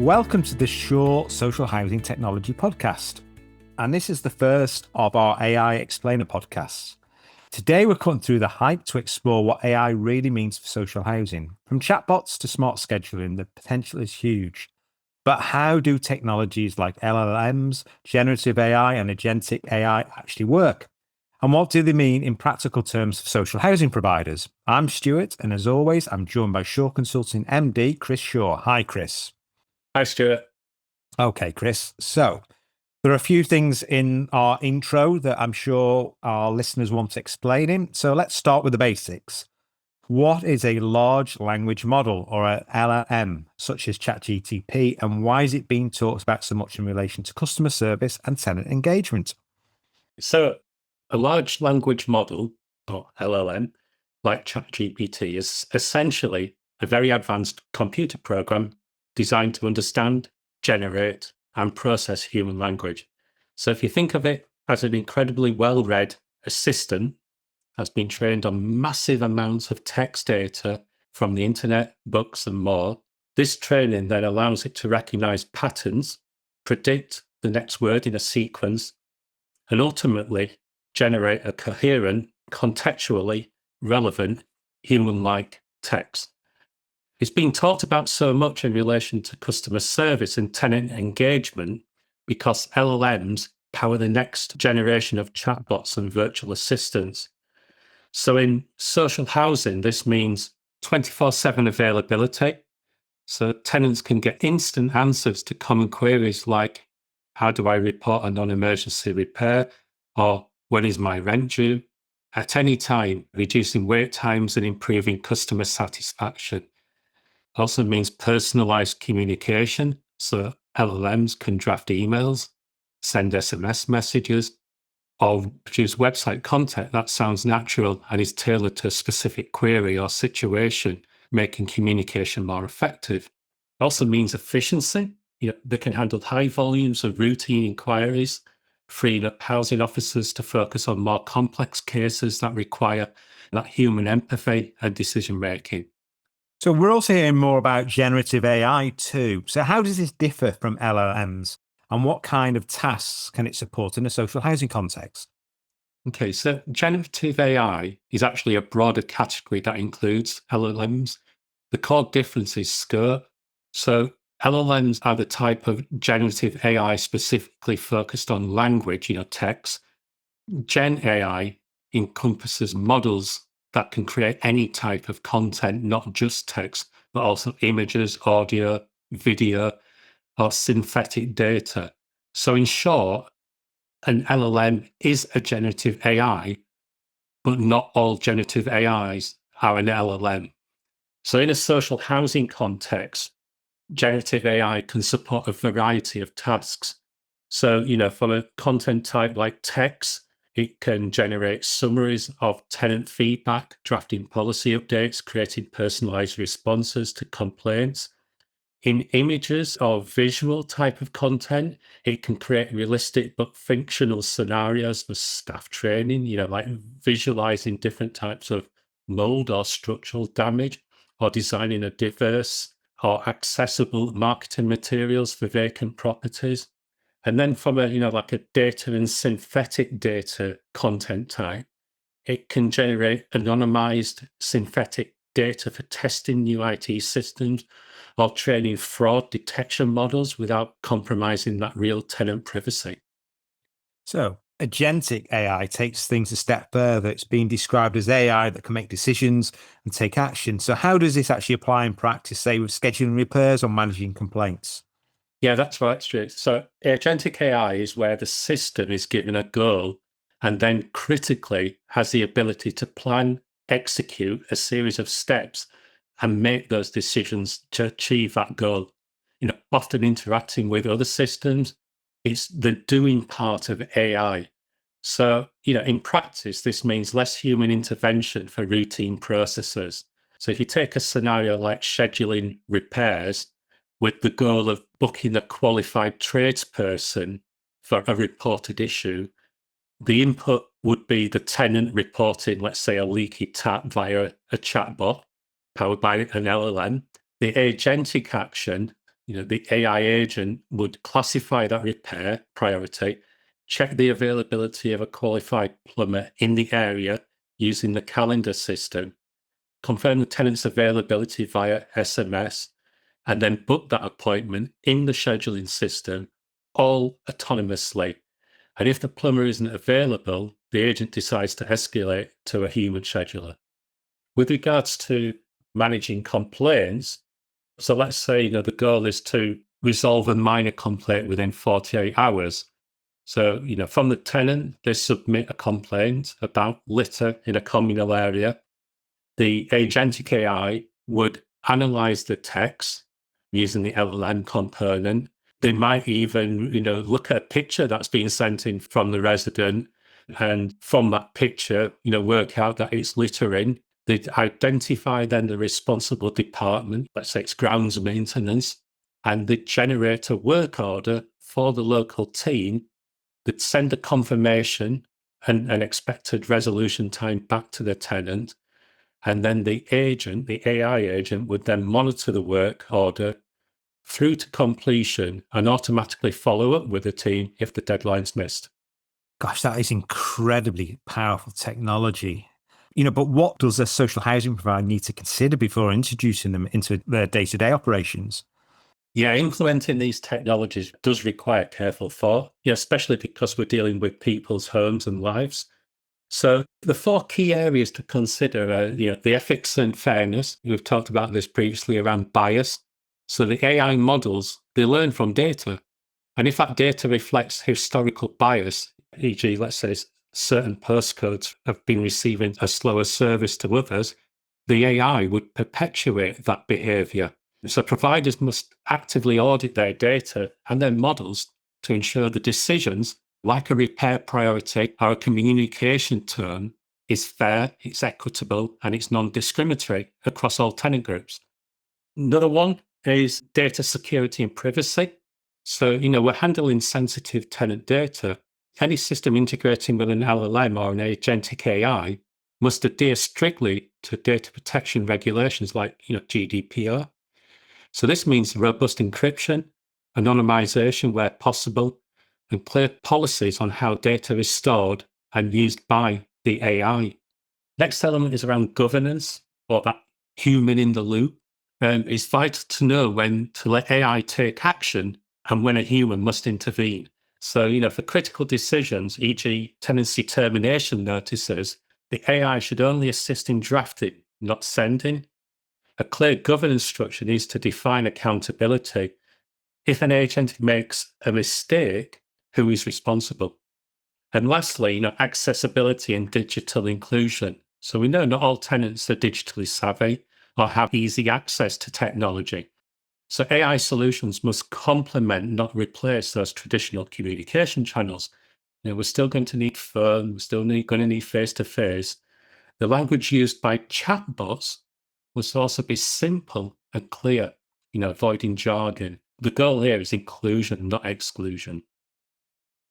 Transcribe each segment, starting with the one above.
Welcome to the Sure Social Housing Technology Podcast. And this is the first of our AI Explainer podcasts. Today, we're cutting through the hype to explore what AI really means for social housing. From chatbots to smart scheduling, the potential is huge. But how do technologies like LLMs, generative AI, and agentic AI actually work? And what do they mean in practical terms for social housing providers? I'm Stuart, and as always, I'm joined by Shaw Consulting MD, Chris Shaw. Hi, Chris. Hi, Stuart. Okay, Chris. So there are a few things in our intro that I'm sure our listeners want explaining. So let's start with the basics. What is a large language model, or a LLM, such as ChatGPT, and why is it being talked about so much in relation to customer service and tenant engagement? So a large language model, or LLM, like ChatGPT, is essentially a very advanced computer program designed to understand, generate, and process human language. So if you think of it as an incredibly well-read assistant that's been trained on massive amounts of text data from the internet, books, and more, this training then allows it to recognize patterns, predict the next word in a sequence, and ultimately generate a coherent, contextually relevant, human-like text. It's been talked about so much in relation to customer service and tenant engagement because LLMs power the next generation of chatbots and virtual assistants. So in social housing, this means 24/7 availability. So tenants can get instant answers to common queries like, how do I report a non-emergency repair? Or when is my rent due? At any time, reducing wait times and improving customer satisfaction. Also means personalized communication. So LLMs can draft emails, send SMS messages, or produce website content that sounds natural and is tailored to a specific query or situation, making communication more effective. It also means efficiency. They can handle high volumes of routine inquiries, freeing up housing officers to focus on more complex cases that require that human empathy and decision making. So we're also hearing more about generative AI too. So how does this differ from LLMs, and what kind of tasks can it support in a social housing context? Okay, so generative AI is actually a broader category that includes LLMs. The core difference is scope. So LLMs are the type of generative AI specifically focused on language, text. Gen AI encompasses models that can create any type of content, not just text, but also images, audio, video, or synthetic data. So in short, an LLM is a generative AI, but not all generative AIs are an LLM. So in a social housing context, generative AI can support a variety of tasks. So, from a content type like text, it can generate summaries of tenant feedback, drafting policy updates, creating personalized responses to complaints. In images or visual type of content, it can create realistic but functional scenarios for staff training, like visualizing different types of mold or structural damage, or designing a diverse or accessible marketing materials for vacant properties. And then from like a data and synthetic data content type, it can generate anonymized synthetic data for testing new IT systems or training fraud detection models without compromising that real tenant privacy. So agentic AI takes things a step further. It's being described as AI that can make decisions and take action. So how does this actually apply in practice, say with scheduling repairs or managing complaints? Yeah, that's right, Stuart. So agentic AI is where the system is given a goal and then critically has the ability to plan, execute a series of steps and make those decisions to achieve that goal. Often interacting with other systems, it's the doing part of AI. So, in practice, this means less human intervention for routine processes. So if you take a scenario like scheduling repairs, with the goal of booking a qualified tradesperson for a reported issue, the input would be the tenant reporting, let's say, a leaky tap via a chatbot powered by an LLM. The agentic action The AI agent would classify that repair priority, check the availability of a qualified plumber in the area using the calendar system, confirm the tenant's availability via SMS, and then book that appointment in the scheduling system, all autonomously. And if the plumber isn't available, the agent decides to escalate to a human scheduler. With regards to managing complaints, so let's say the goal is to resolve a minor complaint within 48 hours. So, from the tenant, they submit a complaint about litter in a communal area. The agentic AI would analyze the text using the LLM component. They might even, look at a picture that's being sent in from the resident, and from that picture, work out that it's littering. They'd identify then the responsible department, let's say it's grounds maintenance, and they'd generate a work order for the local team. They'd send a confirmation and an expected resolution time back to the tenant. And then the AI agent, would then monitor the work order through to completion and automatically follow up with the team if the deadline's missed. Gosh, that is incredibly powerful technology. But what does a social housing provider need to consider before introducing them into their day-to-day operations? Yeah, implementing these technologies does require careful thought, especially because we're dealing with people's homes and lives. So the 4 key areas to consider are, the ethics and fairness. We've talked about this previously around bias. So the AI models, they learn from data. And if that data reflects historical bias, e.g., let's say certain postcodes have been receiving a slower service to others, the AI would perpetuate that behavior. So providers must actively audit their data and their models to ensure the decisions, like a repair priority or a communication tone, is fair, it's equitable, and it's non-discriminatory across all tenant groups. Another one is data security and privacy. So, we're handling sensitive tenant data. Any system integrating with an LLM or an agentic AI must adhere strictly to data protection regulations like, GDPR. So this means robust encryption, anonymization where possible, and clear policies on how data is stored and used by the AI. Next element is around governance, or that human in the loop. It's vital to know when to let AI take action and when a human must intervene. So, for critical decisions, e.g. tenancy termination notices, the AI should only assist in drafting, not sending. A clear governance structure needs to define accountability. If an agent makes a mistake, who is responsible? And lastly, accessibility and digital inclusion. So we know not all tenants are digitally savvy or have easy access to technology. So AI solutions must complement, not replace those traditional communication channels. We're still going to need phone, we're still going to need face-to-face. The language used by chatbots must also be simple and clear, avoiding jargon. The goal here is inclusion, not exclusion.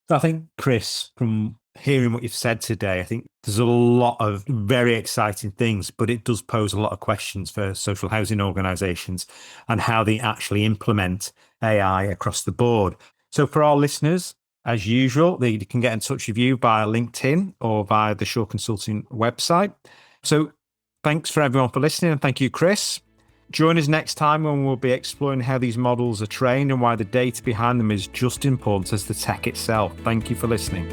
I think, Chris, from hearing what you've said today, I think there's a lot of very exciting things, but it does pose a lot of questions for social housing organisations and how they actually implement AI across the board. So for our listeners, as usual, they can get in touch with you via LinkedIn or via the Shaw Consulting website. So thanks for everyone for listening, and thank you, Chris. Join us next time when we'll be exploring how these models are trained and why the data behind them is just as important as the tech itself. Thank you for listening.